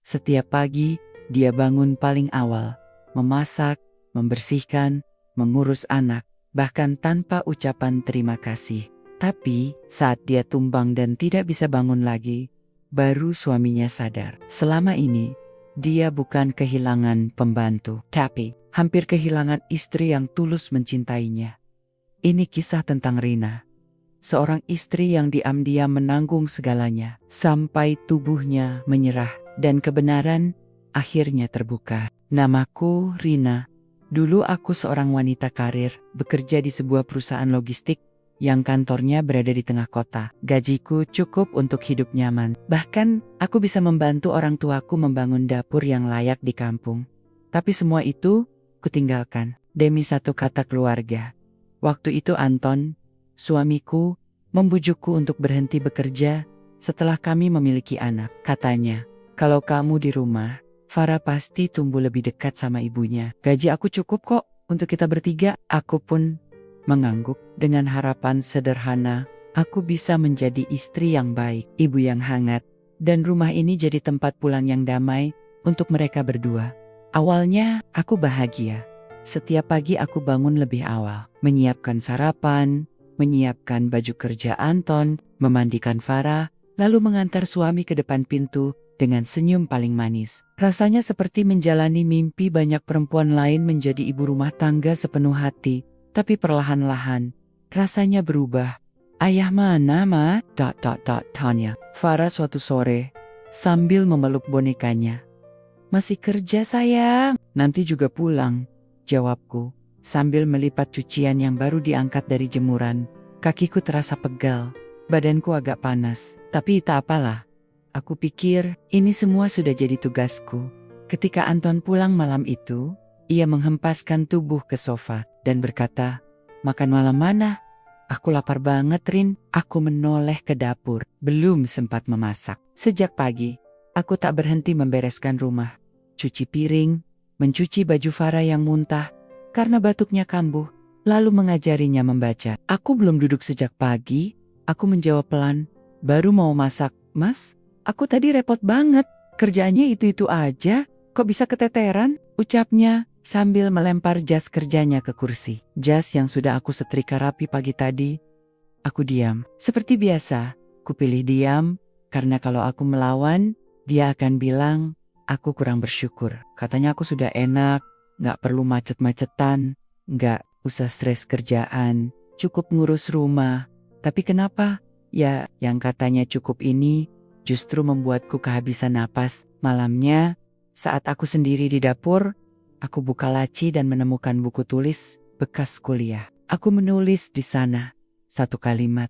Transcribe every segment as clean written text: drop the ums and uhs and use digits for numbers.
Setiap pagi, dia bangun paling awal, memasak, membersihkan, mengurus anak, bahkan tanpa ucapan terima kasih. Tapi, saat dia tumbang dan tidak bisa bangun lagi, baru suaminya sadar. Selama ini, dia bukan kehilangan pembantu, tapi hampir kehilangan istri yang tulus mencintainya. Ini kisah tentang Rina, seorang istri yang diam-diam menanggung segalanya, sampai tubuhnya menyerah dan kebenaran akhirnya terbuka. Namaku Rina. Dulu aku seorang wanita karir, bekerja di sebuah perusahaan logistik yang kantornya berada di tengah kota. Gajiku cukup untuk hidup nyaman. Bahkan, aku bisa membantu orang tuaku membangun dapur yang layak di kampung. Tapi semua itu, kutinggalkan demi satu kata keluarga. Waktu itu Anton, suamiku, membujukku untuk berhenti bekerja setelah kami memiliki anak. Katanya, kalau kamu di rumah, Farah pasti tumbuh lebih dekat sama ibunya. Gaji aku cukup kok untuk kita bertiga. Aku pun mengangguk dengan harapan sederhana. Aku bisa menjadi istri yang baik, ibu yang hangat, dan rumah ini jadi tempat pulang yang damai untuk mereka berdua. Awalnya aku bahagia. Setiap pagi aku bangun lebih awal, menyiapkan sarapan, menyiapkan baju kerja Anton, memandikan Farah, lalu mengantar suami ke depan pintu dengan senyum paling manis. Rasanya seperti menjalani mimpi banyak perempuan lain menjadi ibu rumah tangga sepenuh hati. Tapi perlahan-lahan, rasanya berubah. Ayah mana, Ma? Tanya Farah suatu sore, sambil memeluk bonekanya. Masih kerja sayang, nanti juga pulang, jawabku, sambil melipat cucian yang baru diangkat dari jemuran. Kakiku terasa pegal, badanku agak panas, tapi tak apalah. Aku pikir, ini semua sudah jadi tugasku. Ketika Anton pulang malam itu, ia menghempaskan tubuh ke sofa dan berkata, "Makan malam mana? Aku lapar banget, Rin." Aku menoleh ke dapur, belum sempat memasak. Sejak pagi, aku tak berhenti membereskan rumah, cuci piring, mencuci baju Farah yang muntah karena batuknya kambuh, lalu mengajarinya membaca. Aku belum duduk sejak pagi, aku menjawab pelan, "Baru mau masak, Mas. Aku tadi repot banget, kerjaannya itu-itu aja, kok bisa keteteran?" ucapnya sambil melempar jas kerjanya ke kursi. Jas yang sudah aku setrika rapi pagi tadi. Aku diam. Seperti biasa, kupilih diam, karena kalau aku melawan, dia akan bilang, aku kurang bersyukur. Katanya aku sudah enak, gak perlu macet-macetan, gak usah stres kerjaan, cukup ngurus rumah. Tapi kenapa? Ya, yang katanya cukup ini justru membuatku kehabisan napas. Malamnya, saat aku sendiri di dapur, aku buka laci dan menemukan buku tulis bekas kuliah. Aku menulis di sana satu kalimat.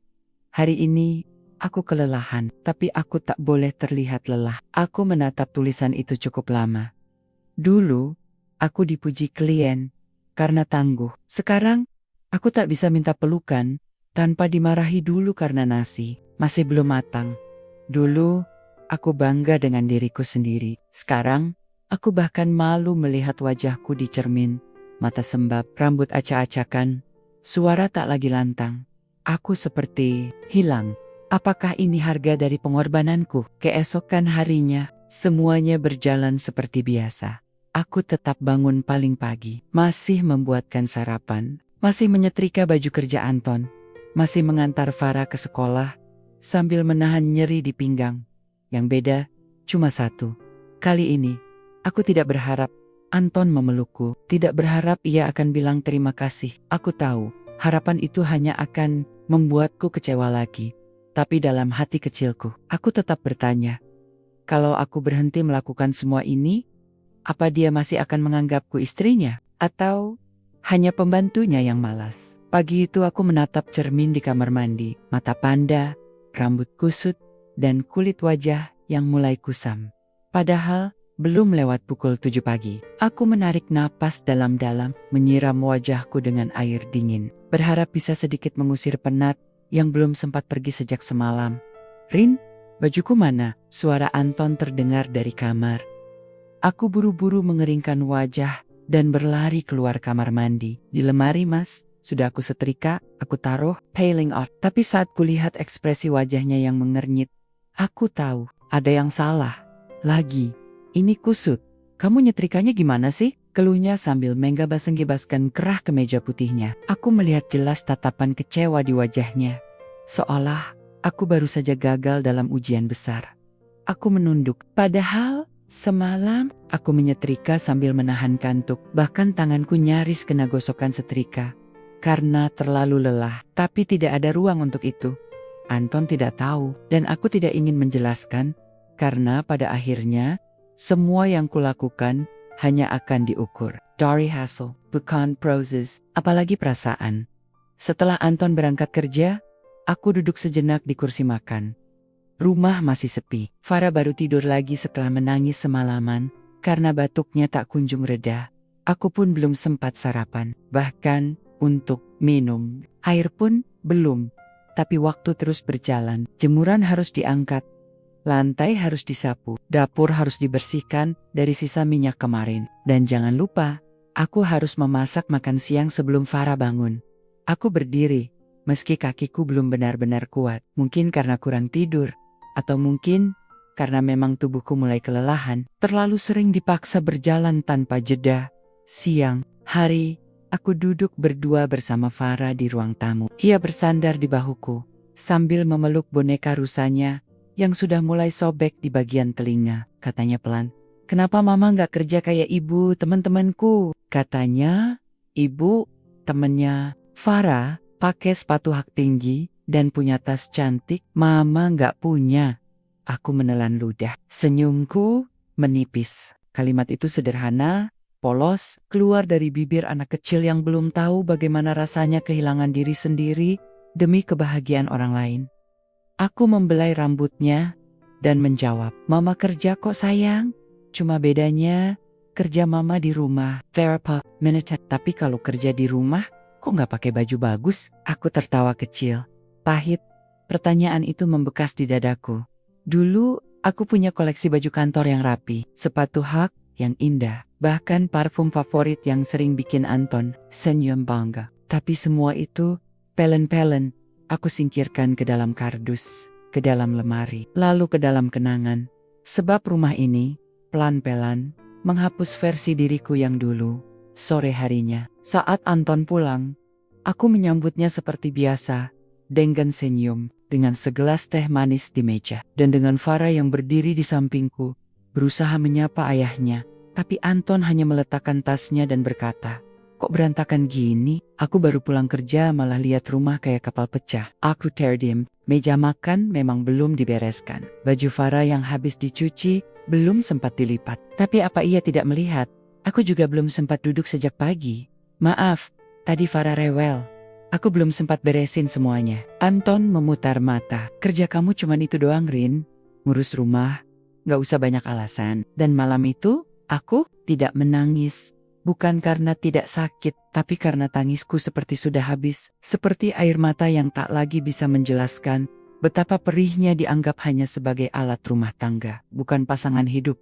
Hari ini, aku kelelahan, tapi aku tak boleh terlihat lelah. Aku menatap tulisan itu cukup lama. Dulu, aku dipuji klien karena tangguh. Sekarang, aku tak bisa minta pelukan tanpa dimarahi dulu karena nasi masih belum matang. Dulu, aku bangga dengan diriku sendiri. Sekarang, aku bahkan malu melihat wajahku di cermin. Mata sembab, rambut acak-acakan, suara tak lagi lantang. Aku seperti hilang. Apakah ini harga dari pengorbananku? Keesokan harinya, semuanya berjalan seperti biasa. Aku tetap bangun paling pagi, masih membuatkan sarapan, masih menyetrika baju kerja Anton, masih mengantar Farah ke sekolah, sambil menahan nyeri di pinggang. Yang beda, cuma satu. Kali ini, aku tidak berharap Anton memelukku, tidak berharap ia akan bilang terima kasih. Aku tahu, harapan itu hanya akan membuatku kecewa lagi. Tapi dalam hati kecilku, aku tetap bertanya, kalau aku berhenti melakukan semua ini, apa dia masih akan menganggapku istrinya? Atau hanya pembantunya yang malas? Pagi itu aku menatap cermin di kamar mandi, mata panda, rambut kusut, dan kulit wajah yang mulai kusam. Padahal, belum lewat pukul 7 pagi. Aku menarik napas dalam-dalam, menyiram wajahku dengan air dingin, berharap bisa sedikit mengusir penat yang belum sempat pergi sejak semalam. "Rin, bajuku mana?" Suara Anton terdengar dari kamar. Aku buru-buru mengeringkan wajah dan berlari keluar kamar mandi. "Di lemari, Mas. Sudah aku setrika, aku taruh, peeling out." Tapi saat kulihat ekspresi wajahnya yang mengernyit, aku tahu ada yang salah. Lagi, Ini kusut. Kamu nyetrikanya gimana sih? Keluhnya sambil menggabas-gebaskan kerah ke meja putihnya. Aku melihat jelas tatapan kecewa di wajahnya. Seolah aku baru saja gagal dalam ujian besar. Aku menunduk. Padahal semalam aku menyetrika sambil menahan kantuk. Bahkan tanganku nyaris kena gosokan setrika. Karena terlalu lelah. Tapi tidak ada ruang untuk itu. Anton tidak tahu. Dan aku tidak ingin menjelaskan. Karena pada akhirnya semua yang kulakukan hanya akan diukur dari hasil, bukan proses, apalagi perasaan. Setelah Anton berangkat kerja, aku duduk sejenak di kursi makan. Rumah masih sepi. Farah baru tidur lagi setelah menangis semalaman karena batuknya tak kunjung reda. Aku pun belum sempat sarapan, bahkan untuk minum air pun belum. Tapi waktu terus berjalan, jemuran harus diangkat. Lantai harus disapu, dapur harus dibersihkan dari sisa minyak kemarin. Dan jangan lupa, aku harus memasak makan siang sebelum Farah bangun. Aku berdiri, meski kakiku belum benar-benar kuat. Mungkin karena kurang tidur, atau mungkin karena memang tubuhku mulai kelelahan. Terlalu sering dipaksa berjalan tanpa jeda. Siang hari, aku duduk berdua bersama Farah di ruang tamu. Ia bersandar di bahuku, sambil memeluk boneka rusanya yang sudah mulai sobek di bagian telinga. Katanya pelan, "Kenapa mama nggak kerja kayak ibu teman-temanku?" Katanya, ibu temennya Farah pakai sepatu hak tinggi dan punya tas cantik. Mama nggak punya. Aku menelan ludah. Senyumku menipis. Kalimat itu sederhana, polos, keluar dari bibir anak kecil yang belum tahu bagaimana rasanya kehilangan diri sendiri demi kebahagiaan orang lain. Aku membelai rambutnya dan menjawab, "Mama kerja kok sayang. Cuma bedanya kerja mama di rumah. Therapy minute. Tapi kalau kerja di rumah, kok nggak pakai baju bagus?" Aku tertawa kecil. Pahit. Pertanyaan itu membekas di dadaku. Dulu aku punya koleksi baju kantor yang rapi, sepatu hak yang indah, bahkan parfum favorit yang sering bikin Anton senyum bangga. Tapi semua itu pelen-pelen. Aku singkirkan ke dalam kardus, ke dalam lemari, lalu ke dalam kenangan. Sebab rumah ini, pelan-pelan, menghapus versi diriku yang dulu. Sore harinya, saat Anton pulang, aku menyambutnya seperti biasa, dengan senyum, dengan segelas teh manis di meja, dan dengan Farah yang berdiri di sampingku, berusaha menyapa ayahnya. Tapi Anton hanya meletakkan tasnya dan berkata, "Kok berantakan gini? Aku baru pulang kerja malah lihat rumah kayak kapal pecah." Aku terdiam. Meja makan memang belum dibereskan. Baju Farah yang habis dicuci belum sempat dilipat. Tapi apa ia tidak melihat? Aku juga belum sempat duduk sejak pagi. "Maaf, tadi Farah rewel. Aku belum sempat beresin semuanya." Anton memutar mata. "Kerja kamu cuman itu doang, Rin? Ngurus rumah? Gak usah banyak alasan." Dan malam itu, aku tidak menangis. Bukan karena tidak sakit, tapi karena tangisku seperti sudah habis. Seperti air mata yang tak lagi bisa menjelaskan betapa perihnya dianggap hanya sebagai alat rumah tangga, bukan pasangan hidup.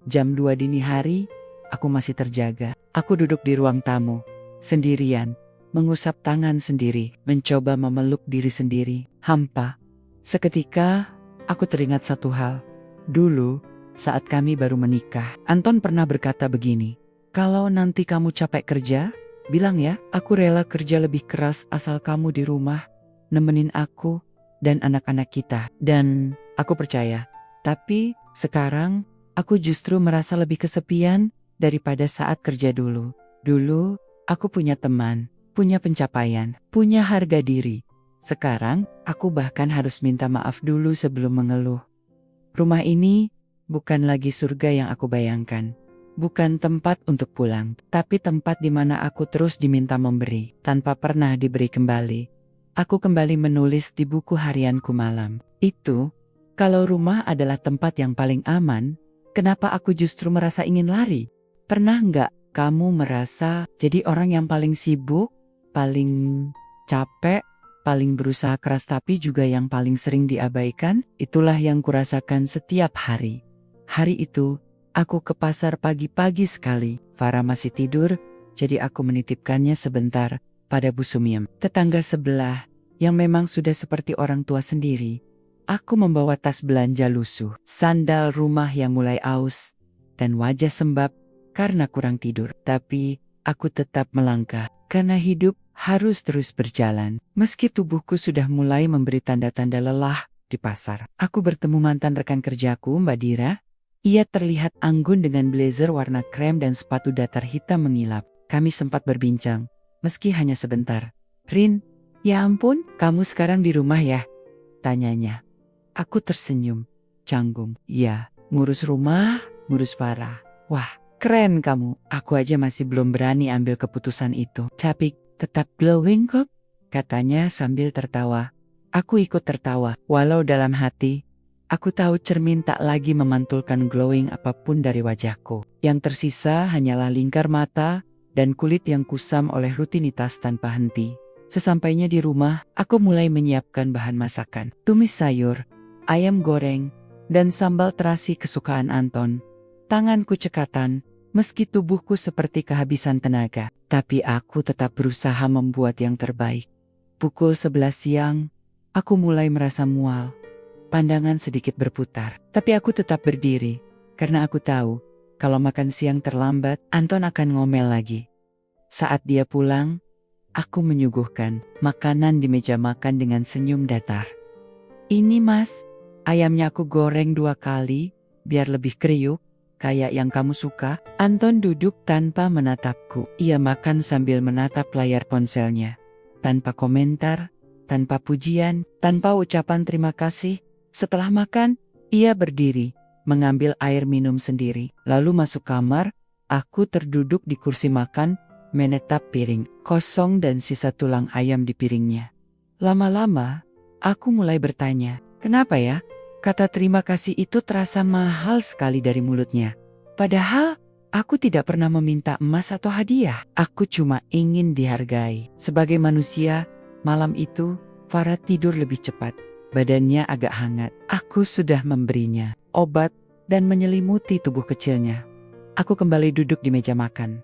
Jam 2 dini hari, aku masih terjaga. Aku duduk di ruang tamu, sendirian, mengusap tangan sendiri, mencoba memeluk diri sendiri, hampa. Seketika, aku teringat satu hal. Dulu, saat kami baru menikah, Anton pernah berkata begini, "Kalau nanti kamu capek kerja, bilang ya, aku rela kerja lebih keras asal kamu di rumah, nemenin aku dan anak-anak kita." Dan aku percaya. Tapi sekarang, aku justru merasa lebih kesepian daripada saat kerja dulu. Dulu, aku punya teman, punya pencapaian, punya harga diri. Sekarang, aku bahkan harus minta maaf dulu sebelum mengeluh. Rumah ini bukan lagi surga yang aku bayangkan. Bukan tempat untuk pulang, tapi tempat di mana aku terus diminta memberi, tanpa pernah diberi kembali. Aku kembali menulis di buku harianku malam. Itu, kalau rumah adalah tempat yang paling aman, kenapa aku justru merasa ingin lari? Pernah nggak kamu merasa jadi orang yang paling sibuk, paling capek, paling berusaha keras tapi juga yang paling sering diabaikan? Itulah yang kurasakan setiap hari. Hari itu, aku ke pasar pagi-pagi sekali. Farah masih tidur, jadi aku menitipkannya sebentar pada Bu Sumiem, tetangga sebelah, yang memang sudah seperti orang tua sendiri. Aku membawa tas belanja lusuh, sandal rumah yang mulai aus, dan wajah sembab karena kurang tidur. Tapi aku tetap melangkah, karena hidup harus terus berjalan. Meski tubuhku sudah mulai memberi tanda-tanda lelah di pasar. Aku bertemu mantan rekan kerjaku, Mbak Dira. Ia terlihat anggun dengan blazer warna krem dan sepatu datar hitam mengilap. Kami sempat berbincang, meski hanya sebentar. "Rin, ya ampun, kamu sekarang di rumah ya?" tanyanya. Aku tersenyum, canggung. "Ya, ngurus rumah, ngurus Farah." "Wah, keren kamu. Aku aja masih belum berani ambil keputusan itu." "Tapi tetap glowing kok," katanya sambil tertawa. Aku ikut tertawa, walau dalam hati aku tahu cermin tak lagi memantulkan glowing apapun dari wajahku. Yang tersisa hanyalah lingkar mata dan kulit yang kusam oleh rutinitas tanpa henti. Sesampainya di rumah, aku mulai menyiapkan bahan masakan. Tumis sayur, ayam goreng, dan sambal terasi kesukaan Anton. Tanganku cekatan, meski tubuhku seperti kehabisan tenaga. Tapi aku tetap berusaha membuat yang terbaik. Pukul 11 siang, aku mulai merasa mual. Pandangan sedikit berputar. Tapi aku tetap berdiri, karena aku tahu, kalau makan siang terlambat, Anton akan ngomel lagi. Saat dia pulang, aku menyuguhkan makanan di meja makan dengan senyum datar. "Ini Mas, ayamnya aku goreng 2 kali, biar lebih kriuk, kayak yang kamu suka." Anton duduk tanpa menatapku. Ia makan sambil menatap layar ponselnya. Tanpa komentar, tanpa pujian, tanpa ucapan terima kasih. Setelah makan, ia berdiri, mengambil air minum sendiri. Lalu masuk kamar, aku terduduk di kursi makan, menatap piring kosong dan sisa tulang ayam di piringnya. Lama-lama, aku mulai bertanya, kenapa ya? Kata terima kasih itu terasa mahal sekali dari mulutnya. Padahal, aku tidak pernah meminta emas atau hadiah. Aku cuma ingin dihargai. Sebagai manusia, malam itu, Farah tidur lebih cepat. Badannya agak hangat. Aku sudah memberinya obat dan menyelimuti tubuh kecilnya. Aku kembali duduk di meja makan.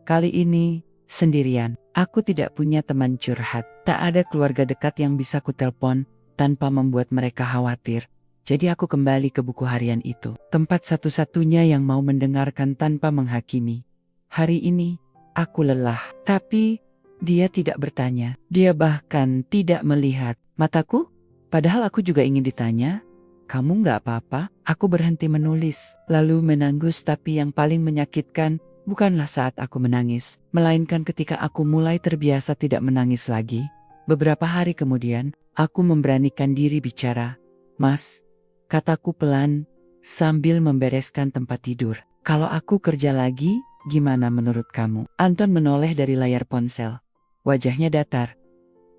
Kali ini, sendirian. Aku tidak punya teman curhat. Tak ada keluarga dekat yang bisa kutelpon tanpa membuat mereka khawatir. Jadi aku kembali ke buku harian itu. Tempat satu-satunya yang mau mendengarkan tanpa menghakimi. Hari ini, aku lelah. Tapi, dia tidak bertanya. Dia bahkan tidak melihat mataku. Padahal aku juga ingin ditanya. "Kamu nggak apa-apa?" Aku berhenti menulis, lalu menanggus. Tapi yang paling menyakitkan bukanlah saat aku menangis, melainkan ketika aku mulai terbiasa tidak menangis lagi. Beberapa hari kemudian, aku memberanikan diri bicara. "Mas," kataku pelan, sambil membereskan tempat tidur. "Kalau aku kerja lagi, gimana menurut kamu?" Anton menoleh dari layar ponsel. Wajahnya datar.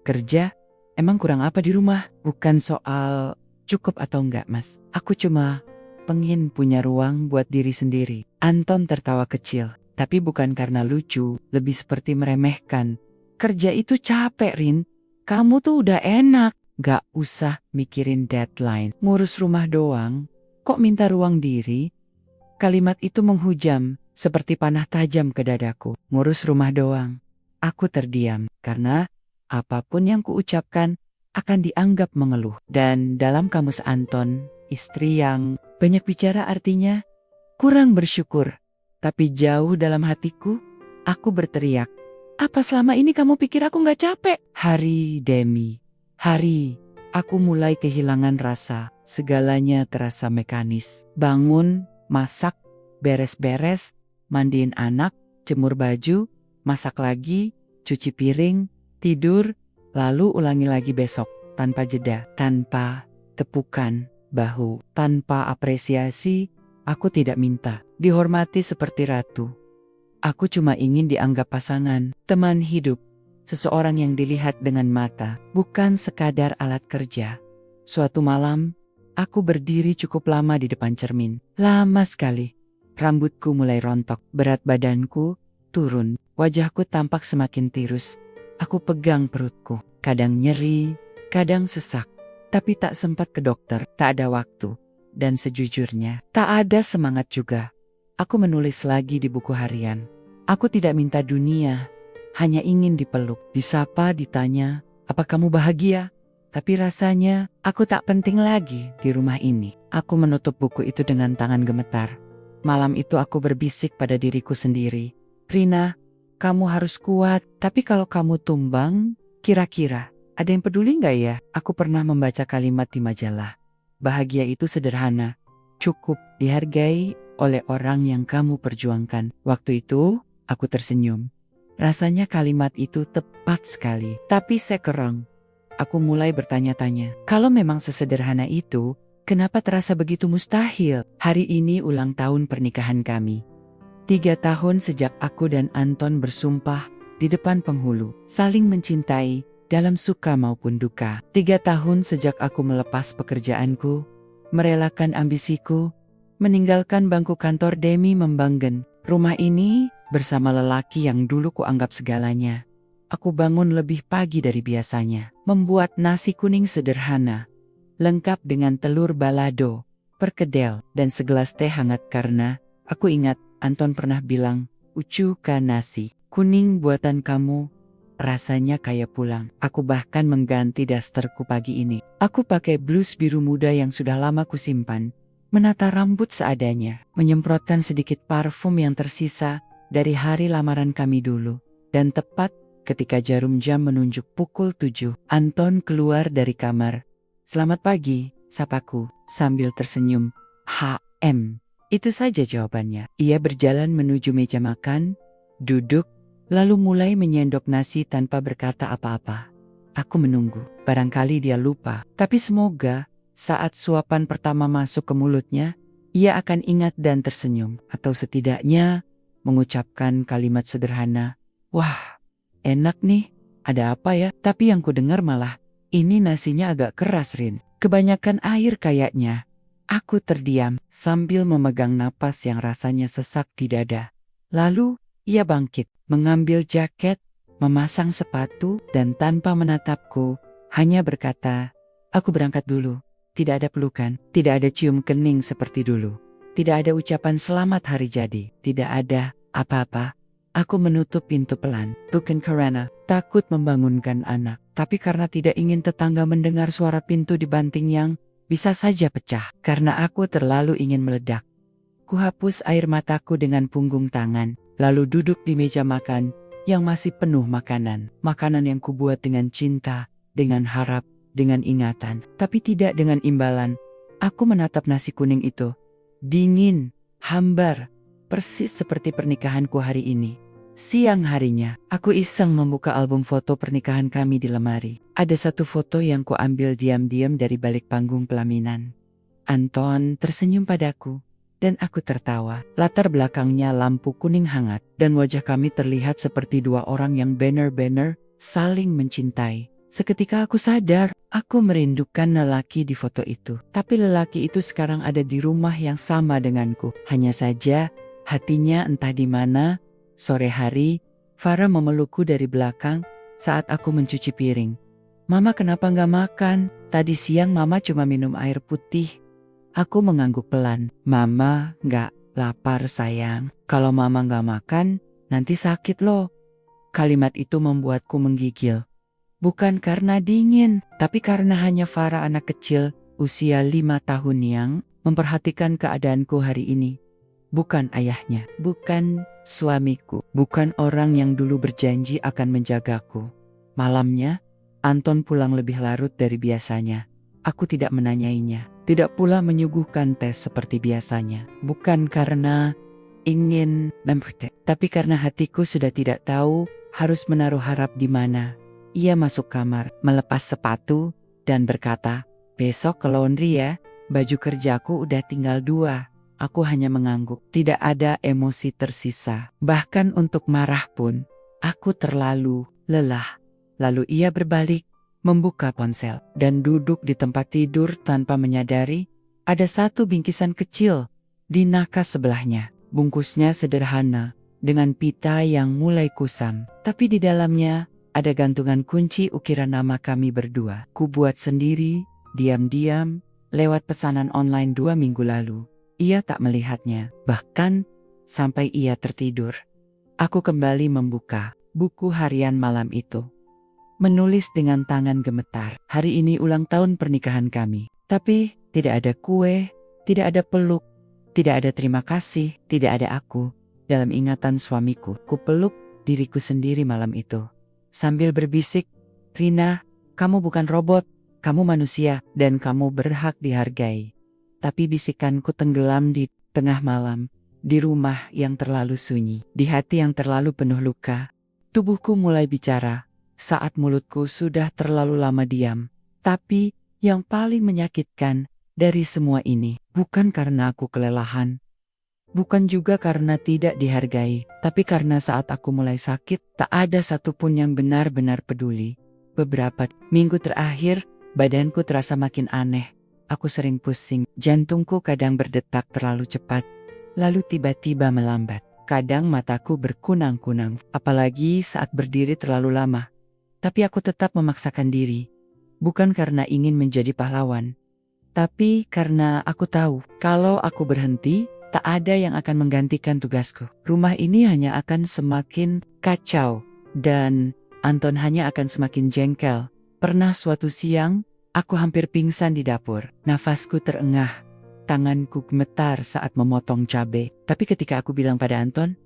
"Kerja? Emang kurang apa di rumah? Bukan soal cukup atau enggak, Mas. Aku cuma pengen punya ruang buat diri sendiri." Anton tertawa kecil, tapi bukan karena lucu, lebih seperti meremehkan. "Kerja itu capek, Rin. Kamu tuh udah enak. Gak usah mikirin deadline. Ngurus rumah doang. Kok minta ruang diri?" Kalimat itu menghujam, seperti panah tajam ke dadaku. Ngurus rumah doang. Aku terdiam, karena apapun yang kuucapkan akan dianggap mengeluh. Dan dalam kamus Anton, istri yang banyak bicara artinya kurang bersyukur. Tapi jauh dalam hatiku, aku berteriak, "Apa selama ini kamu pikir aku gak capek?" Hari demi hari, aku mulai kehilangan rasa. Segalanya terasa mekanis. Bangun, masak, beres-beres, mandiin anak, jemur baju, masak lagi, cuci piring, tidur, lalu ulangi lagi besok. Tanpa jeda, tanpa tepukan bahu, tanpa apresiasi. Aku tidak minta dihormati seperti ratu. Aku cuma ingin dianggap pasangan, teman hidup, seseorang yang dilihat dengan mata, bukan sekadar alat kerja. Suatu malam, aku berdiri cukup lama di depan cermin. Lama sekali. Rambutku mulai rontok, berat badanku turun, wajahku tampak semakin tirus. Aku pegang perutku, kadang nyeri, kadang sesak. Tapi tak sempat ke dokter, tak ada waktu. Dan sejujurnya, tak ada semangat juga. Aku menulis lagi di buku harian. Aku tidak minta dunia, hanya ingin dipeluk, disapa, ditanya, "Apa kamu bahagia?" Tapi rasanya, aku tak penting lagi di rumah ini. Aku menutup buku itu dengan tangan gemetar. Malam itu aku berbisik pada diriku sendiri. Rina, kamu harus kuat, tapi kalau kamu tumbang, kira-kira ada yang peduli nggak ya? Aku pernah membaca kalimat di majalah. Bahagia itu sederhana, cukup dihargai oleh orang yang kamu perjuangkan. Waktu itu, aku tersenyum. Rasanya kalimat itu tepat sekali, tapi sekarang aku mulai bertanya-tanya. Kalau memang sesederhana itu, kenapa terasa begitu mustahil? Hari ini ulang tahun pernikahan kami. 3 tahun sejak aku dan Anton bersumpah di depan penghulu, saling mencintai dalam suka maupun duka. 3 tahun sejak aku melepas pekerjaanku, merelakan ambisiku, meninggalkan bangku kantor demi membangun rumah ini bersama lelaki yang dulu kuanggap segalanya. Aku bangun lebih pagi dari biasanya, membuat nasi kuning sederhana, lengkap dengan telur balado, perkedel, dan segelas teh hangat karena aku ingat Anton pernah bilang, "Ucu kan nasi kuning buatan kamu, rasanya kayak pulang." Aku bahkan mengganti dasterku pagi ini. Aku pakai blus biru muda yang sudah lama kusimpan, menata rambut seadanya, menyemprotkan sedikit parfum yang tersisa dari hari lamaran kami dulu. Dan tepat ketika jarum jam menunjuk pukul 7, Anton keluar dari kamar. "Selamat pagi," sapaku sambil tersenyum. "HM." Itu saja jawabannya. Ia berjalan menuju meja makan, duduk, lalu mulai menyendok nasi tanpa berkata apa-apa. Aku menunggu. Barangkali dia lupa, tapi semoga saat suapan pertama masuk ke mulutnya, ia akan ingat dan tersenyum. Atau setidaknya mengucapkan kalimat sederhana, "Wah, enak nih, ada apa ya?" Tapi yang kudengar malah, "Ini nasinya agak keras, Rin. Kebanyakan air kayaknya." Aku terdiam sambil memegang napas yang rasanya sesak di dada. Lalu, ia bangkit, mengambil jaket, memasang sepatu, dan tanpa menatapku, hanya berkata, "Aku berangkat dulu." Tidak ada pelukan, tidak ada cium kening seperti dulu. Tidak ada ucapan selamat hari jadi, tidak ada apa-apa. Aku menutup pintu pelan, bukan karena takut membangunkan anak, tapi karena tidak ingin tetangga mendengar suara pintu dibanting yang bisa saja pecah, karena aku terlalu ingin meledak. Kuhapus air mataku dengan punggung tangan, lalu duduk di meja makan yang masih penuh makanan. Makanan yang kubuat dengan cinta, dengan harap, dengan ingatan, tapi tidak dengan imbalan. Aku menatap nasi kuning itu. Dingin, hambar, persis seperti pernikahanku hari ini. Siang harinya, aku iseng membuka album foto pernikahan kami di lemari. Ada satu foto yang kuambil diam-diam dari balik panggung pelaminan. Anton tersenyum padaku, dan aku tertawa. Latar belakangnya lampu kuning hangat, dan wajah kami terlihat seperti dua orang yang benar-benar saling mencintai. Seketika aku sadar, aku merindukan lelaki di foto itu. Tapi lelaki itu sekarang ada di rumah yang sama denganku. Hanya saja, hatinya entah di mana. Sore hari, Farah memelukku dari belakang saat aku mencuci piring. "Mama kenapa nggak makan? Tadi siang Mama cuma minum air putih." Aku mengangguk pelan. "Mama nggak lapar sayang. Kalau Mama nggak makan, nanti sakit loh." Kalimat itu membuatku menggigil. Bukan karena dingin, tapi karena hanya Farah anak kecil usia 5 tahun yang memperhatikan keadaanku hari ini. Bukan ayahnya, bukan suamiku, bukan orang yang dulu berjanji akan menjagaku. Malamnya, Anton pulang lebih larut dari biasanya. Aku tidak menanyainya, tidak pula menyuguhkan teh seperti biasanya. Bukan karena ingin mempertek, tapi karena hatiku sudah tidak tahu harus menaruh harap di mana. Ia masuk kamar, melepas sepatu, dan berkata, "Besok ke laundry ya, baju kerjaku udah tinggal 2. Aku hanya mengangguk, tidak ada emosi tersisa. Bahkan untuk marah pun, aku terlalu lelah. Lalu ia berbalik, membuka ponsel, dan duduk di tempat tidur tanpa menyadari ada satu bingkisan kecil di nakas sebelahnya. Bungkusnya sederhana, dengan pita yang mulai kusam. Tapi di dalamnya ada gantungan kunci ukiran nama kami berdua. Kubuat sendiri, diam-diam, lewat pesanan online 2 minggu lalu. Ia tak melihatnya, bahkan sampai ia tertidur. Aku kembali membuka buku harian malam itu. Menulis dengan tangan gemetar, "Hari ini ulang tahun pernikahan kami." Tapi tidak ada kue, tidak ada peluk, Tidak ada terima kasih, tidak ada aku. Dalam ingatan suamiku, ku peluk diriku sendiri malam itu. Sambil berbisik, Rina, kamu bukan robot, kamu manusia, dan kamu berhak dihargai. Tapi bisikanku tenggelam di tengah malam, di rumah yang terlalu sunyi, di hati yang terlalu penuh luka. Tubuhku mulai bicara, saat mulutku sudah terlalu lama diam. Tapi yang paling menyakitkan dari semua ini, bukan karena aku kelelahan, bukan juga karena tidak dihargai, tapi karena saat aku mulai sakit, tak ada satupun yang benar-benar peduli. Beberapa minggu terakhir, badanku terasa makin aneh. Aku sering pusing, jantungku kadang berdetak terlalu cepat, lalu tiba-tiba melambat. Kadang mataku berkunang-kunang, apalagi saat berdiri terlalu lama. Tapi aku tetap memaksakan diri. Bukan karena ingin menjadi pahlawan, tapi karena aku tahu, kalau aku berhenti, tak ada yang akan menggantikan tugasku. Rumah ini hanya akan semakin kacau, dan Anton hanya akan semakin jengkel. Pernah suatu siang, aku hampir pingsan di dapur. Nafasku terengah, tanganku gemetar saat memotong cabai. Tapi ketika aku bilang pada Anton,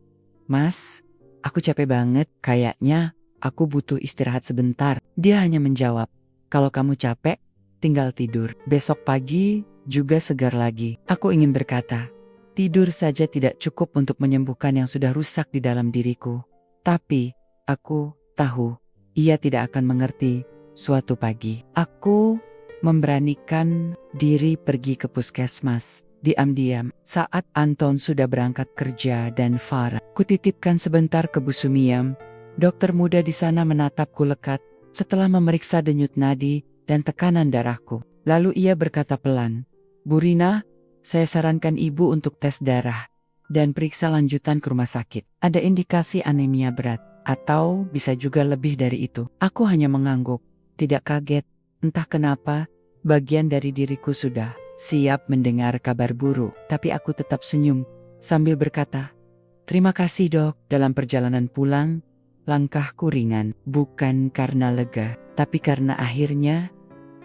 "Mas, aku capek banget, kayaknya aku butuh istirahat sebentar." Dia hanya menjawab, "Kalau kamu capek, tinggal tidur. Besok pagi juga segar lagi." Aku ingin berkata, tidur saja tidak cukup untuk menyembuhkan yang sudah rusak di dalam diriku. Tapi, aku tahu, ia tidak akan mengerti. Suatu pagi, aku memberanikan diri pergi ke puskesmas. Diam-diam, saat Anton sudah berangkat kerja dan Farah, kutitipkan sebentar ke Bu Sumiam. Dokter muda di sana menatapku lekat, setelah memeriksa denyut nadi dan tekanan darahku. Lalu ia berkata pelan, "Bu Rina, saya sarankan ibu untuk tes darah dan periksa lanjutan ke rumah sakit. Ada indikasi anemia berat, atau bisa juga lebih dari itu." Aku hanya mengangguk, tidak kaget. Entah kenapa, bagian dari diriku sudah siap mendengar kabar buruk. Tapi aku tetap senyum, sambil berkata, "Terima kasih dok." Dalam perjalanan pulang, langkahku ringan, bukan karena lega, tapi karena akhirnya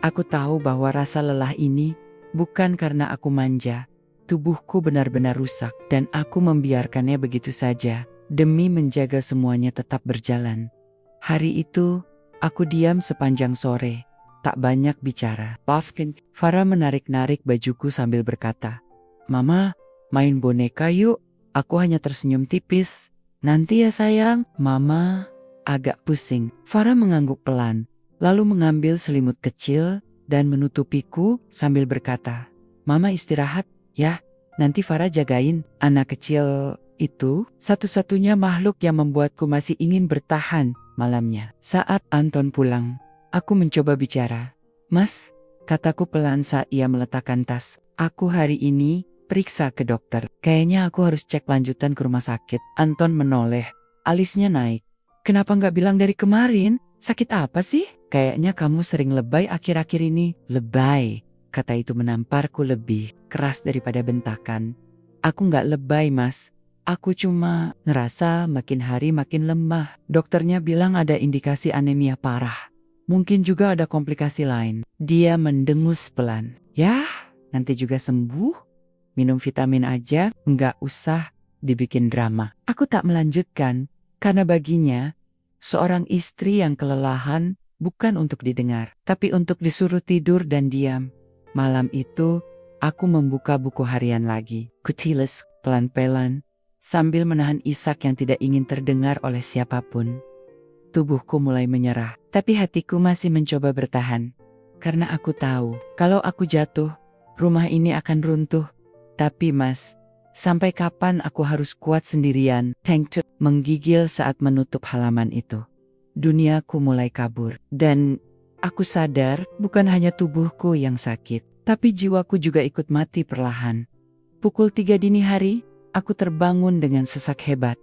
aku tahu bahwa rasa lelah ini bukan karena aku manja. Tubuhku benar-benar rusak, dan aku membiarkannya begitu saja, demi menjaga semuanya tetap berjalan. Hari itu, aku diam sepanjang sore, tak banyak bicara. Farah menarik-narik bajuku sambil berkata, "Mama, main boneka yuk." Aku hanya tersenyum tipis. "Nanti ya sayang." Mama agak pusing. Farah mengangguk pelan, lalu mengambil selimut kecil dan menutupiku sambil berkata, "Mama istirahat ya, nanti Farah jagain." Anak kecil itu satu-satunya makhluk yang membuatku masih ingin bertahan malamnya. Saat Anton pulang, aku mencoba bicara. "Mas," kataku pelan saat ia meletakkan tas, "aku hari ini periksa ke dokter. Kayaknya aku harus cek lanjutan ke rumah sakit." Anton menoleh, alisnya naik. "Kenapa nggak bilang dari kemarin? Sakit apa sih? Kayaknya kamu sering lebay akhir-akhir ini." "Lebay?" Kata itu menamparku lebih keras daripada bentakan. "Aku nggak lebay, Mas. Aku cuma ngerasa makin hari makin lemah. Dokternya bilang ada indikasi anemia parah. Mungkin juga ada komplikasi lain." Dia mendengus pelan. "Yah, nanti juga sembuh. Minum vitamin aja, nggak usah dibikin drama." Aku tak melanjutkan, karena baginya, seorang istri yang kelelahan bukan untuk didengar, tapi untuk disuruh tidur dan diam. Malam itu, aku membuka buku harian lagi. Kutilis pelan-pelan, sambil menahan isak yang tidak ingin terdengar oleh siapapun. Tubuhku mulai menyerah, tapi hatiku masih mencoba bertahan. Karena aku tahu, kalau aku jatuh, rumah ini akan runtuh. Tapi Mas, sampai kapan aku harus kuat sendirian? Tengcut menggigil saat menutup halaman itu. Duniaku mulai kabur, dan aku sadar bukan hanya tubuhku yang sakit, tapi jiwaku juga ikut mati perlahan. Pukul 3 dini hari, aku terbangun dengan sesak hebat.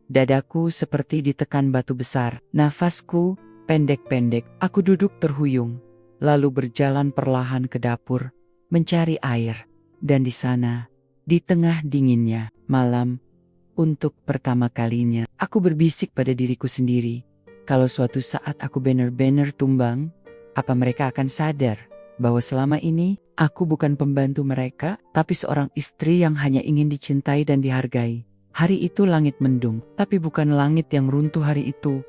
Dadaku seperti ditekan batu besar, nafasku pendek-pendek. Aku duduk terhuyung, lalu berjalan perlahan ke dapur, mencari air. Dan di sana, di tengah dinginnya malam, untuk pertama kalinya, aku berbisik pada diriku sendiri. Kalau suatu saat aku benar-benar tumbang, apa mereka akan sadar bahwa selama ini Aku bukan pembantu mereka, tapi seorang istri yang hanya ingin dicintai dan dihargai. Hari itu langit mendung, tapi bukan langit yang runtuh hari itu.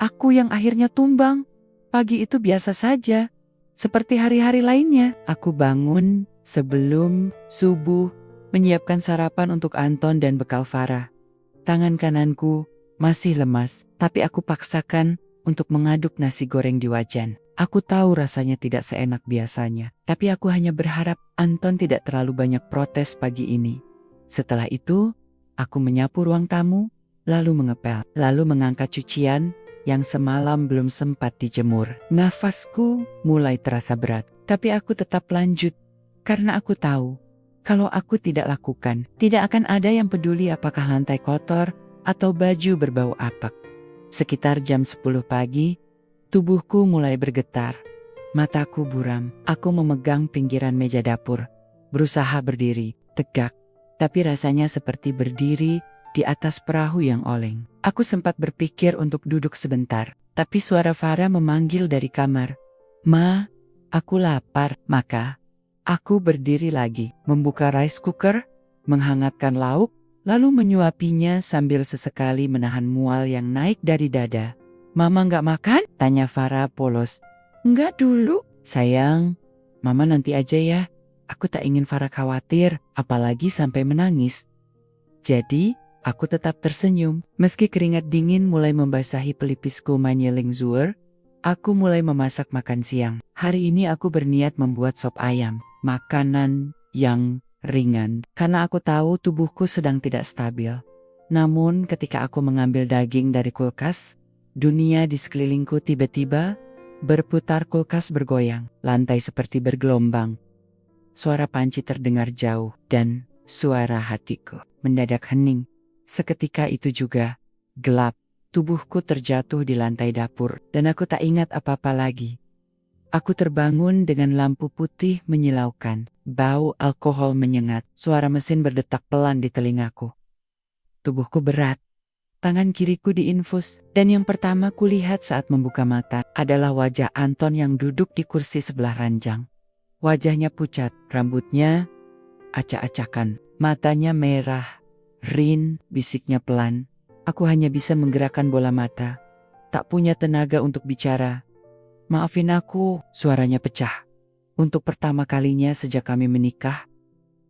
Aku yang akhirnya tumbang. Pagi itu biasa saja, seperti hari-hari lainnya. Aku bangun sebelum subuh, menyiapkan sarapan untuk Anton dan bekal Farah. Tangan kananku masih lemas, tapi aku paksakan untuk mengaduk nasi goreng di wajan. Aku tahu rasanya tidak seenak biasanya, tapi aku hanya berharap Anton tidak terlalu banyak protes pagi ini. Setelah itu, aku menyapu ruang tamu, lalu mengepel, lalu mengangkat cucian yang semalam belum sempat dijemur. Nafasku mulai terasa berat, tapi aku tetap lanjut, karena aku tahu, kalau aku tidak lakukan, tidak akan ada yang peduli apakah lantai kotor atau baju berbau apek. Sekitar jam 10 pagi, tubuhku mulai bergetar. Mataku buram, aku memegang pinggiran meja dapur, berusaha berdiri, tegak, tapi rasanya seperti berdiri di atas perahu yang oleng. Aku sempat berpikir untuk duduk sebentar, tapi suara Farah memanggil dari kamar. "Ma, aku lapar." Maka, aku berdiri lagi, membuka rice cooker, menghangatkan lauk, lalu menyuapinya sambil sesekali menahan mual yang naik dari dada. "Mama nggak makan?" tanya Farah polos. "Nggak dulu, sayang. Mama nanti aja ya." Aku tak ingin Farah khawatir, apalagi sampai menangis. Jadi, aku tetap tersenyum. Meski keringat dingin mulai membasahi pelipisku menyeling zuur, aku mulai memasak makan siang. Hari ini aku berniat membuat sop ayam, makanan yang ringan, karena aku tahu tubuhku sedang tidak stabil. Namun ketika aku mengambil daging dari kulkas, dunia di sekelilingku tiba-tiba berputar, kulkas bergoyang, lantai seperti bergelombang. Suara panci terdengar jauh, dan suara hatiku mendadak hening. Seketika itu juga, gelap, tubuhku terjatuh di lantai dapur, dan aku tak ingat apa-apa lagi. Aku terbangun dengan lampu putih menyilaukan, bau alkohol menyengat, suara mesin berdetak pelan di telingaku. Tubuhku berat, tangan kiriku diinfus, dan yang pertama kulihat saat membuka mata adalah wajah Anton yang duduk di kursi sebelah ranjang. Wajahnya pucat, rambutnya acak-acakan, matanya merah. "Rin," bisiknya pelan. Aku hanya bisa menggerakkan bola mata, tak punya tenaga untuk bicara. "Maafin aku," suaranya pecah. Untuk pertama kalinya sejak kami menikah,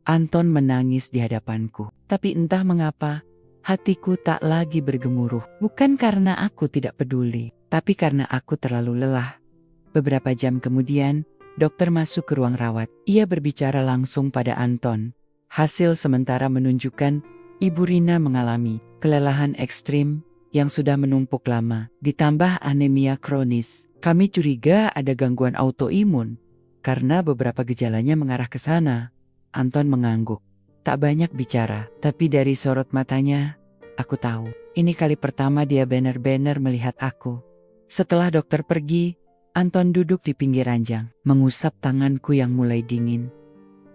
Anton menangis di hadapanku. Tapi entah mengapa, hatiku tak lagi bergemuruh. Bukan karena aku tidak peduli, tapi karena aku terlalu lelah. Beberapa jam kemudian, dokter masuk ke ruang rawat. Ia berbicara langsung pada Anton. Hasil sementara menunjukkan Ibu Rina mengalami kelelahan ekstrim yang sudah menumpuk lama, ditambah anemia kronis. Kami curiga ada gangguan autoimun, karena beberapa gejalanya mengarah ke sana. Anton mengangguk, tak banyak bicara, tapi dari sorot matanya, aku tahu, ini kali pertama dia benar-benar melihat aku. Setelah dokter pergi, Anton duduk di pinggir ranjang, mengusap tanganku yang mulai dingin.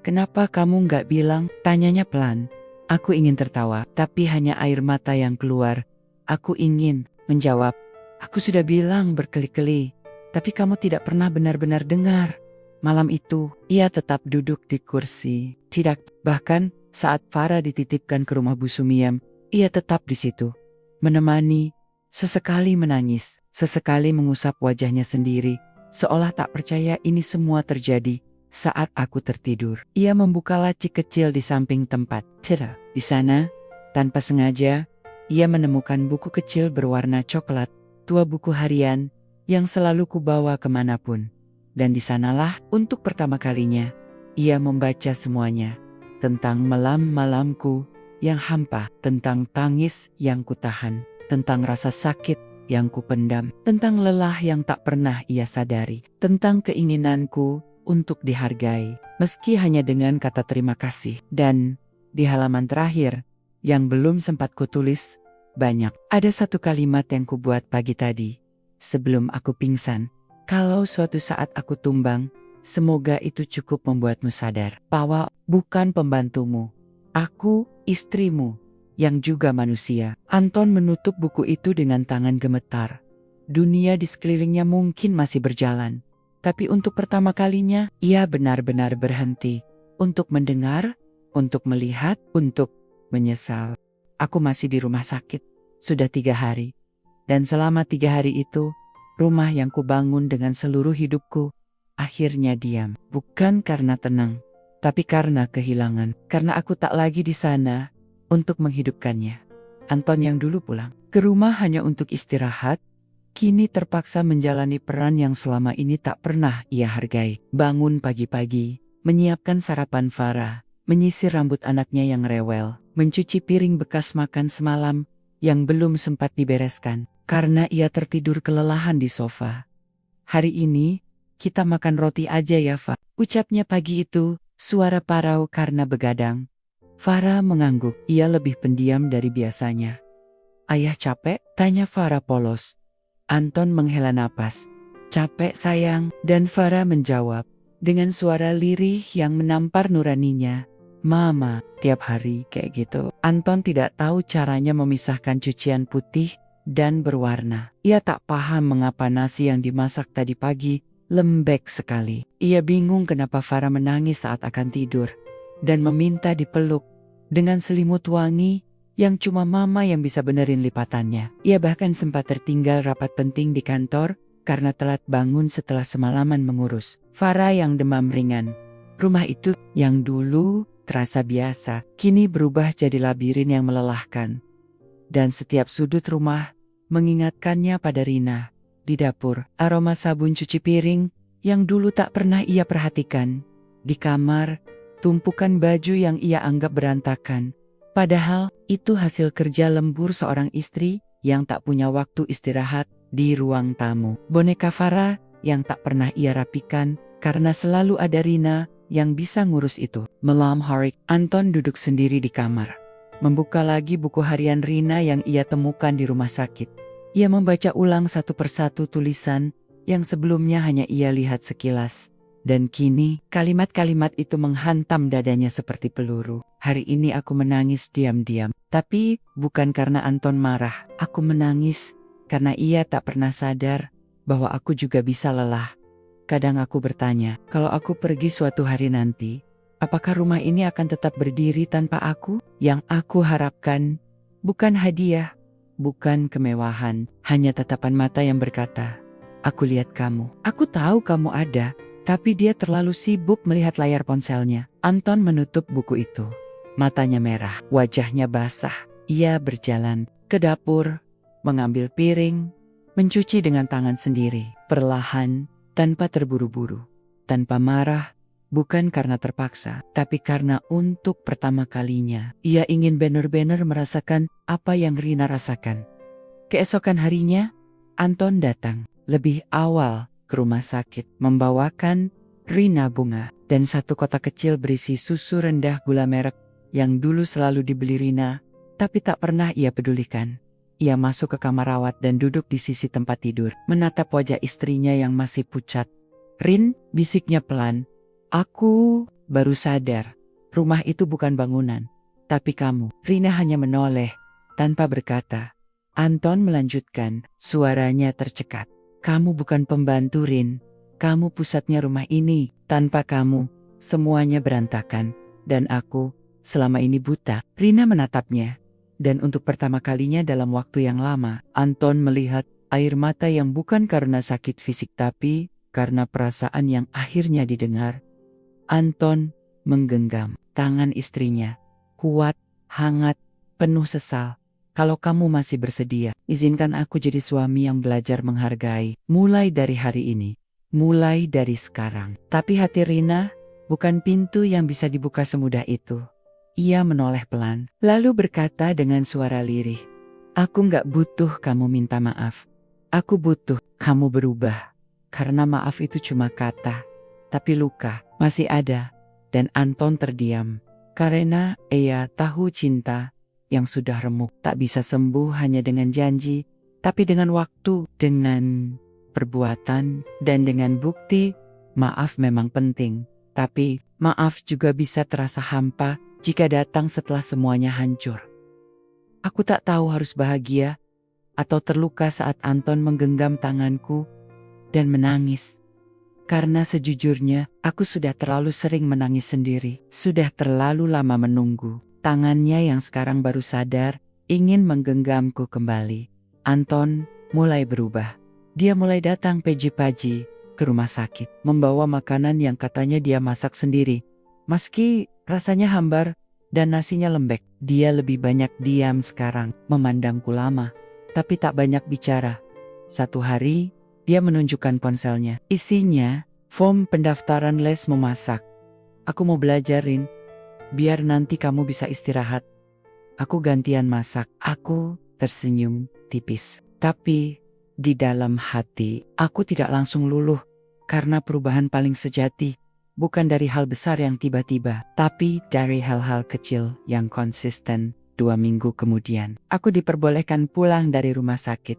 "Kenapa kamu nggak bilang?" tanyanya pelan. Aku ingin tertawa, tapi hanya air mata yang keluar. Aku ingin menjawab, "Aku sudah bilang berkali-kali, tapi kamu tidak pernah benar-benar dengar." Malam itu, ia tetap duduk di kursi. Tidak, bahkan saat Farah dititipkan ke rumah Bu Sumiem, ia tetap di situ, menemani, sesekali menangis, sesekali mengusap wajahnya sendiri, seolah tak percaya ini semua terjadi. Saat aku tertidur, ia membuka laci kecil di samping tempat. Tidak, di sana, tanpa sengaja, ia menemukan buku kecil berwarna coklat, tua buku harian, yang selalu kubawa kemanapun. Dan di sanalah, untuk pertama kalinya, ia membaca semuanya. Tentang malam-malamku yang hampa, tentang tangis yang kutahan, tentang rasa sakit yang kupendam, tentang lelah yang tak pernah ia sadari, tentang keinginanku untuk dihargai, meski hanya dengan kata terima kasih. Dan di halaman terakhir, yang belum sempat kutulis banyak, ada satu kalimat yang kubuat pagi tadi, sebelum aku pingsan. "Kalau suatu saat aku tumbang, semoga itu cukup membuatmu sadar bahwa bukan pembantumu, aku istrimu, yang juga manusia." Anton menutup buku itu dengan tangan gemetar. Dunia di sekelilingnya mungkin masih berjalan, Tapi untuk pertama kalinya, ia benar-benar berhenti. Untuk mendengar, untuk melihat, untuk menyesal. Aku masih di rumah sakit. Sudah 3 hari. Dan selama 3 hari itu, rumah yang kubangun dengan seluruh hidupku, akhirnya diam. Bukan karena tenang, tapi karena kehilangan. Karena aku tak lagi di sana untuk menghidupkannya. Anton yang dulu pulang ke rumah hanya untuk istirahat, kini terpaksa menjalani peran yang selama ini tak pernah ia hargai. Bangun pagi-pagi, menyiapkan sarapan Farah, menyisir rambut anaknya yang rewel, mencuci piring bekas makan semalam yang belum sempat dibereskan karena ia tertidur kelelahan di sofa. Hari ini, kita makan roti aja ya, Fa. Ucapnya pagi itu, suara parau karena begadang. Farah mengangguk, ia lebih pendiam dari biasanya. Ayah capek? Tanya Farah polos. Anton menghela napas. Capek sayang, dan Farah menjawab dengan suara lirih yang menampar nuraninya. Mama, tiap hari kayak gitu. Anton tidak tahu caranya memisahkan cucian putih dan berwarna. Ia tak paham mengapa nasi yang dimasak tadi pagi lembek sekali. Ia bingung kenapa Farah menangis saat akan tidur dan meminta dipeluk dengan selimut wangi yang cuma mama yang bisa benerin lipatannya. Ia bahkan sempat tertinggal rapat penting di kantor karena telat bangun setelah semalaman mengurus. Farah yang demam ringan. Rumah itu yang dulu terasa biasa, kini berubah jadi labirin yang melelahkan. Dan setiap sudut rumah mengingatkannya pada Rina. Di dapur, aroma sabun cuci piring yang dulu tak pernah ia perhatikan. Di kamar, tumpukan baju yang ia anggap berantakan. Padahal, itu hasil kerja lembur seorang istri yang tak punya waktu istirahat di ruang tamu. Boneka Farah yang tak pernah ia rapikan karena selalu ada Rina yang bisa ngurus itu. Malam hari, Anton duduk sendiri di kamar. Membuka lagi buku harian Rina yang ia temukan di rumah sakit. Ia membaca ulang satu persatu tulisan yang sebelumnya hanya ia lihat sekilas. Dan kini, kalimat-kalimat itu menghantam dadanya seperti peluru. Hari ini aku menangis diam-diam. Tapi, bukan karena Anton marah. Aku menangis karena ia tak pernah sadar bahwa aku juga bisa lelah. Kadang aku bertanya, kalau aku pergi suatu hari nanti, apakah rumah ini akan tetap berdiri tanpa aku? Yang aku harapkan, bukan hadiah, bukan kemewahan, hanya tatapan mata yang berkata, aku lihat kamu. Aku tahu kamu ada. Tapi dia terlalu sibuk melihat layar ponselnya. Anton menutup buku itu. Matanya merah, wajahnya basah. Ia berjalan ke dapur, mengambil piring, mencuci dengan tangan sendiri. Perlahan, tanpa terburu-buru. Tanpa marah, bukan karena terpaksa, tapi karena untuk pertama kalinya. Ia ingin benar-benar merasakan apa yang Rina rasakan. Keesokan harinya, Anton datang lebih awal ke rumah sakit, membawakan Rina bunga dan satu kotak kecil berisi susu rendah gula merek yang dulu selalu dibeli Rina, tapi tak pernah ia pedulikan. Ia masuk ke kamar rawat dan duduk di sisi tempat tidur, menatap wajah istrinya yang masih pucat. Rin, bisiknya pelan. Aku baru sadar, rumah itu bukan bangunan, tapi kamu. Rina hanya menoleh, tanpa berkata. Anton melanjutkan, suaranya tercekat. Kamu bukan pembantu Rin, kamu pusatnya rumah ini. Tanpa kamu, semuanya berantakan. Dan aku, selama ini buta. Rina menatapnya. Dan untuk pertama kalinya dalam waktu yang lama, Anton melihat air mata yang bukan karena sakit fisik tapi karena perasaan yang akhirnya didengar. Anton menggenggam tangan istrinya. Kuat, hangat, penuh sesal. Kalau kamu masih bersedia, izinkan aku jadi suami yang belajar menghargai. Mulai dari hari ini. Mulai dari sekarang. Tapi hati Rina bukan pintu yang bisa dibuka semudah itu. Ia menoleh pelan, lalu berkata dengan suara lirih. Aku gak butuh kamu minta maaf. Aku butuh kamu berubah. Karena maaf itu cuma kata. Tapi luka masih ada. Dan Anton terdiam. Karena ia tahu cinta yang sudah remuk tak bisa sembuh hanya dengan janji, tapi dengan waktu, dengan perbuatan, dan dengan bukti. Maaf memang penting, tapi maaf juga bisa terasa hampa jika datang setelah semuanya hancur. Aku tak tahu harus bahagia atau terluka saat Anton menggenggam tanganku dan menangis. Karena sejujurnya, aku sudah terlalu sering menangis sendiri. Sudah terlalu lama menunggu. Tangannya yang sekarang baru sadar, ingin menggenggamku kembali. Anton mulai berubah. Dia mulai datang pagi-pagi ke rumah sakit. Membawa makanan yang katanya dia masak sendiri. Meski rasanya hambar dan nasinya lembek. Dia lebih banyak diam sekarang, memandangku lama. Tapi tak banyak bicara. Satu hari, dia menunjukkan ponselnya. Isinya, form pendaftaran les memasak. Aku mau belajarin, biar nanti kamu bisa istirahat. Aku gantian masak. Aku tersenyum tipis. Tapi, di dalam hati, aku tidak langsung luluh. Karena perubahan paling sejati, bukan dari hal besar yang tiba-tiba, tapi dari hal-hal kecil yang konsisten. 2 minggu kemudian, aku diperbolehkan pulang dari rumah sakit.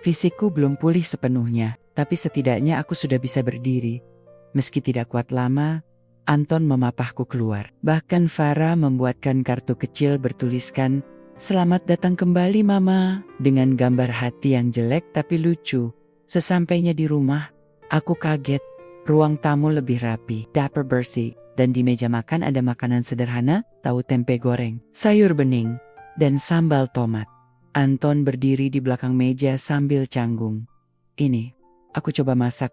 Fisikku belum pulih sepenuhnya, tapi setidaknya aku sudah bisa berdiri. Meski tidak kuat lama, Anton memapahku keluar. Bahkan Farah membuatkan kartu kecil bertuliskan, "Selamat datang kembali Mama," dengan gambar hati yang jelek tapi lucu. Sesampainya di rumah, aku kaget. Ruang tamu lebih rapi, dapur bersih, dan di meja makan ada makanan sederhana, tahu tempe goreng, sayur bening, dan sambal tomat. Anton berdiri di belakang meja sambil canggung. "Ini, aku coba masak.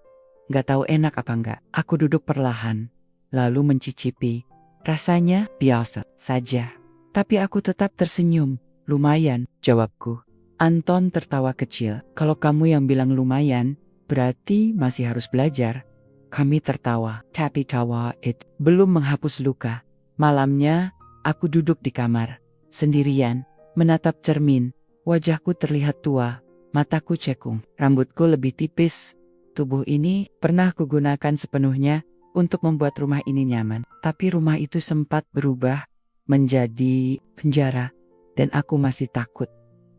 Gak tahu enak apa enggak." Aku duduk perlahan, lalu mencicipi. Rasanya biasa saja. Tapi aku tetap tersenyum. "Lumayan," jawabku. Anton tertawa kecil. "Kalau kamu yang bilang lumayan, berarti masih harus belajar." Kami tertawa, tapi tawa itu belum menghapus luka. Malamnya, aku duduk di kamar, sendirian, menatap cermin. Wajahku terlihat tua, mataku cekung, rambutku lebih tipis. Tubuh ini pernah kugunakan sepenuhnya untuk membuat rumah ini nyaman. Tapi rumah itu sempat berubah menjadi penjara, dan aku masih takut.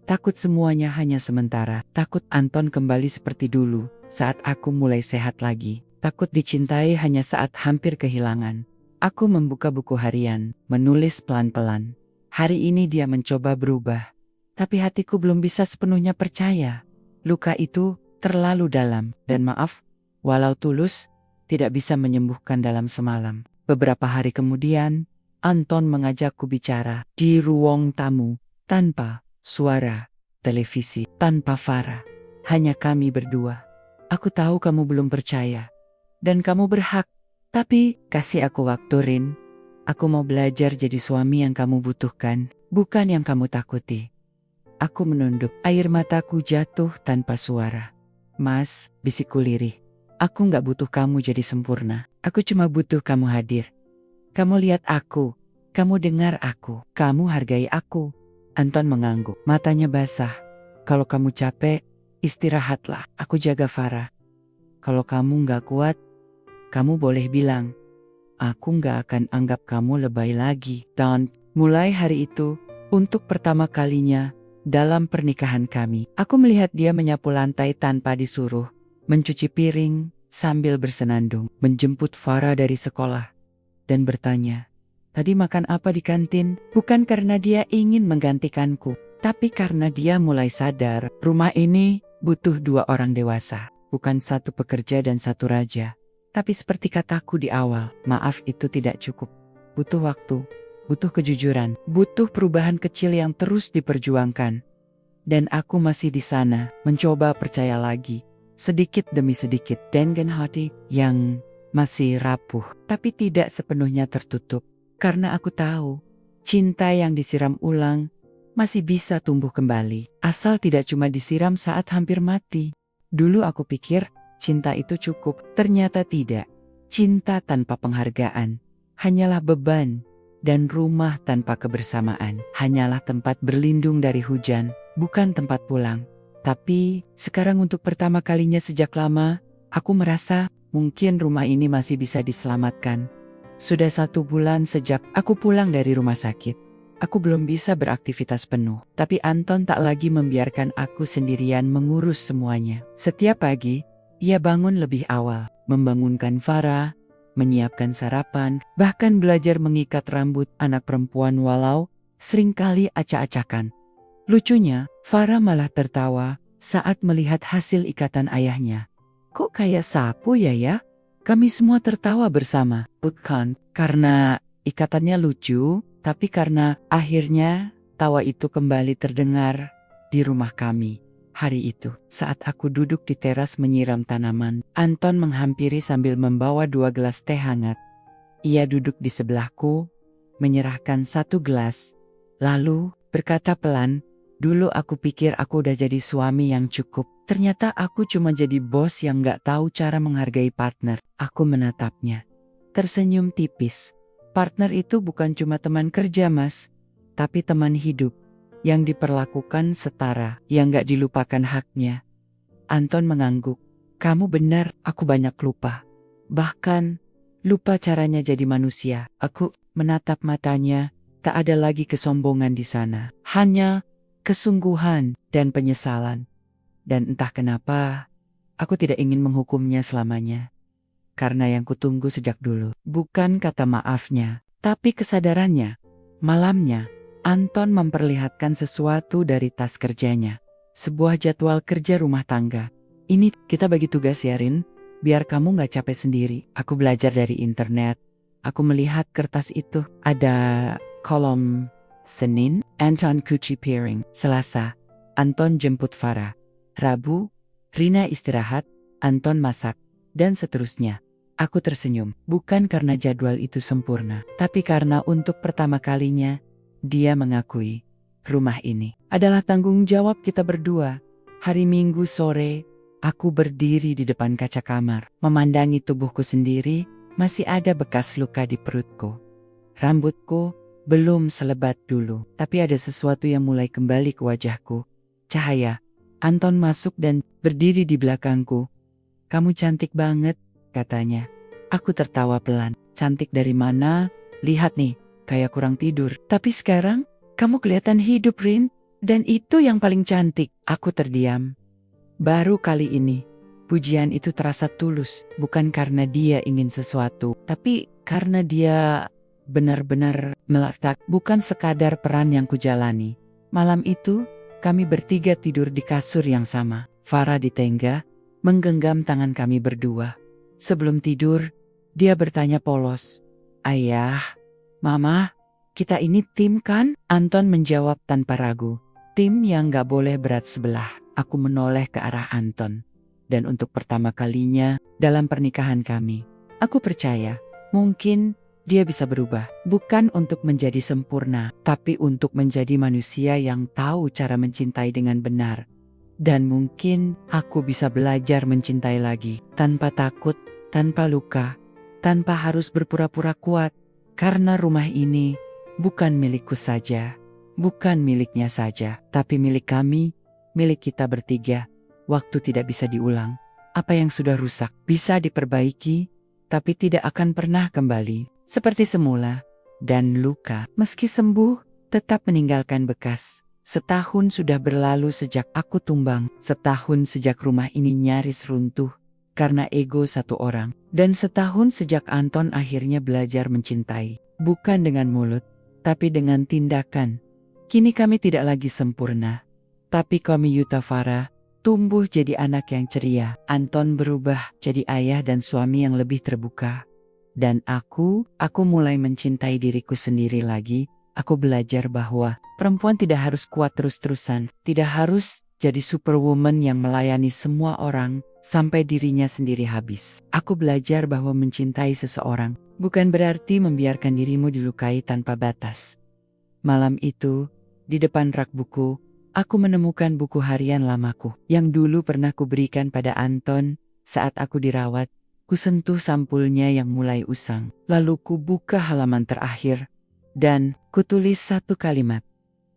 Takut semuanya hanya sementara. Takut Anton kembali seperti dulu saat aku mulai sehat lagi. Takut dicintai hanya saat hampir kehilangan. Aku membuka buku harian, menulis pelan-pelan. Hari ini dia mencoba berubah. Tapi hatiku belum bisa sepenuhnya percaya. Luka itu terlalu dalam, dan maaf, walau tulus, tidak bisa menyembuhkan dalam semalam. Beberapa hari kemudian, Anton mengajakku bicara di ruang tamu, tanpa suara televisi, tanpa Farah. Hanya kami berdua. "Aku tahu kamu belum percaya, dan kamu berhak. Tapi kasih aku waktu, Rin. Aku mau belajar jadi suami yang kamu butuhkan, bukan yang kamu takuti." Aku menunduk, air mataku jatuh tanpa suara. "Mas," bisikku lirih, "aku gak butuh kamu jadi sempurna. Aku cuma butuh kamu hadir. Kamu lihat aku, kamu dengar aku, kamu hargai aku." Anton mengangguk, matanya basah. "Kalau kamu capek, istirahatlah. Aku jaga Farah. Kalau kamu gak kuat, kamu boleh bilang. Aku gak akan anggap kamu lebay lagi." Dan mulai hari itu, untuk pertama kalinya dalam pernikahan kami, aku melihat dia menyapu lantai tanpa disuruh, mencuci piring sambil bersenandung, menjemput Farah dari sekolah, dan bertanya, "Tadi makan apa di kantin?" Bukan karena dia ingin menggantikanku, tapi karena dia mulai sadar, rumah ini butuh 2 orang dewasa, bukan 1 pekerja dan 1 raja. Tapi seperti kataku di awal, maaf itu tidak cukup. Butuh waktu. Butuh kejujuran, butuh perubahan kecil yang terus diperjuangkan. Dan aku masih di sana, mencoba percaya lagi, sedikit demi sedikit, dengan hati yang masih rapuh, tapi tidak sepenuhnya tertutup. Karena aku tahu, cinta yang disiram ulang masih bisa tumbuh kembali, asal tidak cuma disiram saat hampir mati. Dulu aku pikir, cinta itu cukup, ternyata tidak. Cinta tanpa penghargaan hanyalah beban. Dan rumah tanpa kebersamaan hanyalah tempat berlindung dari hujan, bukan tempat pulang. Tapi sekarang untuk pertama kalinya sejak lama, aku merasa mungkin rumah ini masih bisa diselamatkan. Sudah 1 bulan sejak aku pulang dari rumah sakit. Aku belum bisa beraktivitas penuh, tapi Anton tak lagi membiarkan aku sendirian mengurus semuanya. Setiap pagi, ia bangun lebih awal, membangunkan Farah, menyiapkan sarapan, bahkan belajar mengikat rambut anak perempuan walau seringkali acak-acakan. Lucunya, Farah malah tertawa saat melihat hasil ikatan ayahnya. Kok kayak sapu ya? Kami semua tertawa bersama. Bukan karena ikatannya lucu, tapi karena akhirnya tawa itu kembali terdengar di rumah kami. Hari itu, saat aku duduk di teras menyiram tanaman, Anton menghampiri sambil membawa 2 gelas teh hangat. Ia duduk di sebelahku, menyerahkan 1 gelas, lalu berkata pelan, "Dulu aku pikir aku udah jadi suami yang cukup. Ternyata aku cuma jadi bos yang gak tahu cara menghargai partner." Aku menatapnya, tersenyum tipis. Partner itu bukan cuma teman kerja, Mas, tapi teman hidup yang diperlakukan setara, yang gak dilupakan haknya. Anton mengangguk. "Kamu benar, aku banyak lupa. Bahkan lupa caranya jadi manusia." Aku menatap matanya, tak ada lagi kesombongan di sana. Hanya kesungguhan dan penyesalan. Dan entah kenapa, aku tidak ingin menghukumnya selamanya. Karena yang kutunggu sejak dulu, bukan kata maafnya, tapi kesadarannya. Malamnya, Anton memperlihatkan sesuatu dari tas kerjanya. Sebuah jadwal kerja rumah tangga. "Ini kita bagi tugas ya, Rin, biar kamu gak capek sendiri." Aku belajar dari internet. Aku melihat kertas itu. Ada kolom Senin, Anton cuci piring. Selasa, Anton jemput Farah. Rabu, Rina istirahat, Anton masak, dan seterusnya. Aku tersenyum, bukan karena jadwal itu sempurna, tapi karena untuk pertama kalinya, dia mengakui, rumah ini adalah tanggung jawab kita berdua. Hari Minggu sore, aku berdiri di depan kaca kamar, memandangi tubuhku sendiri. Masih ada bekas luka di perutku. Rambutku belum selebat dulu, tapi ada sesuatu yang mulai kembali ke wajahku. Cahaya. Anton masuk dan berdiri di belakangku. "Kamu cantik banget," katanya. Aku tertawa pelan. "Cantik dari mana? Lihat nih, kayak kurang tidur. Tapi sekarang, kamu kelihatan hidup, Rin. Dan itu yang paling cantik." Aku terdiam. Baru kali ini, pujian itu terasa tulus. Bukan karena dia ingin sesuatu, tapi karena dia benar-benar meletak. Bukan sekadar peran yang kujalani. Malam itu, kami bertiga tidur di kasur yang sama. Farah di tengah, menggenggam tangan kami berdua. Sebelum tidur, dia bertanya polos, "Ayah, Mama, kita ini tim kan?" Anton menjawab tanpa ragu, "Tim yang gak boleh berat sebelah." Aku menoleh ke arah Anton. Dan untuk pertama kalinya dalam pernikahan kami, aku percaya, mungkin dia bisa berubah. Bukan untuk menjadi sempurna, tapi untuk menjadi manusia yang tahu cara mencintai dengan benar. Dan mungkin aku bisa belajar mencintai lagi, tanpa takut, tanpa luka, tanpa harus berpura-pura kuat. Karena rumah ini bukan milikku saja, bukan miliknya saja, tapi milik kami, milik kita bertiga. Waktu tidak bisa diulang. Apa yang sudah rusak bisa diperbaiki, tapi tidak akan pernah kembali seperti semula. Dan luka, meski sembuh, tetap meninggalkan bekas. Setahun sudah berlalu sejak aku tumbang. Setahun sejak rumah ini nyaris runtuh karena ego satu orang. Dan setahun sejak Anton akhirnya belajar mencintai. Bukan dengan mulut, tapi dengan tindakan. Kini kami tidak lagi sempurna, tapi kami Yuta Farah tumbuh jadi anak yang ceria. Anton berubah jadi ayah dan suami yang lebih terbuka. Dan aku mulai mencintai diriku sendiri lagi. Aku belajar bahwa perempuan tidak harus kuat terus-terusan. Tidak harus jadi superwoman yang melayani semua orang sampai dirinya sendiri habis. Aku belajar bahwa mencintai seseorang bukan berarti membiarkan dirimu dilukai tanpa batas. Malam itu, di depan rak buku, aku menemukan buku harian lamaku yang dulu pernah kuberikan pada Anton saat aku dirawat. Kusentuh sampulnya yang mulai usang. Lalu kubuka halaman terakhir dan kutulis satu kalimat.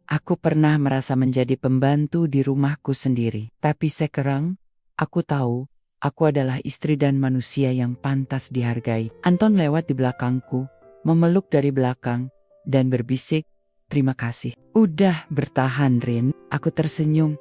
"Aku pernah merasa menjadi pembantu di rumahku sendiri. Tapi sekarang, aku tahu, aku adalah istri dan manusia yang pantas dihargai." Anton lewat di belakangku, memeluk dari belakang, dan berbisik, "Terima kasih. Udah bertahan, Rin." Aku tersenyum.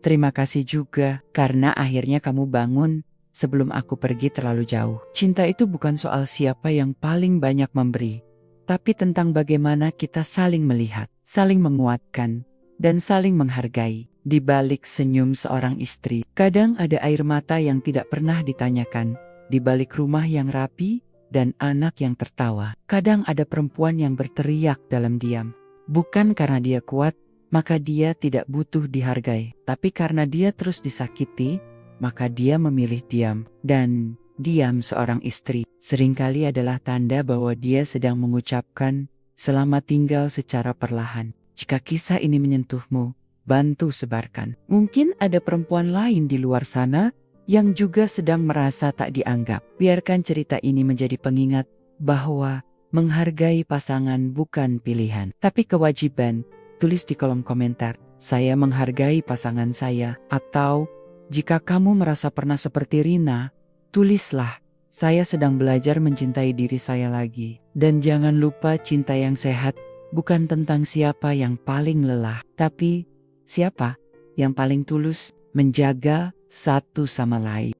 "Terima kasih juga, karena akhirnya kamu bangun sebelum aku pergi terlalu jauh." Cinta itu bukan soal siapa yang paling banyak memberi, tapi tentang bagaimana kita saling melihat, saling menguatkan, dan saling menghargai. Di balik senyum seorang istri, kadang ada air mata yang tidak pernah ditanyakan. Di balik rumah yang rapi dan anak yang tertawa, kadang ada perempuan yang berteriak dalam diam. Bukan karena dia kuat, maka dia tidak butuh dihargai. Tapi karena dia terus disakiti, maka dia memilih diam. Dan diam seorang istri seringkali adalah tanda bahwa dia sedang mengucapkan selamat tinggal secara perlahan. Jika kisah ini menyentuhmu, bantu sebarkan. Mungkin ada perempuan lain di luar sana yang juga sedang merasa tak dianggap. Biarkan cerita ini menjadi pengingat bahwa menghargai pasangan bukan pilihan, tapi kewajiban. Tulis di kolom komentar, saya menghargai pasangan saya. Atau, jika kamu merasa pernah seperti Rina, tulislah, saya sedang belajar mencintai diri saya lagi. Dan jangan lupa, cinta yang sehat bukan tentang siapa yang paling lelah, tapi siapa yang paling tulus menjaga satu sama lain.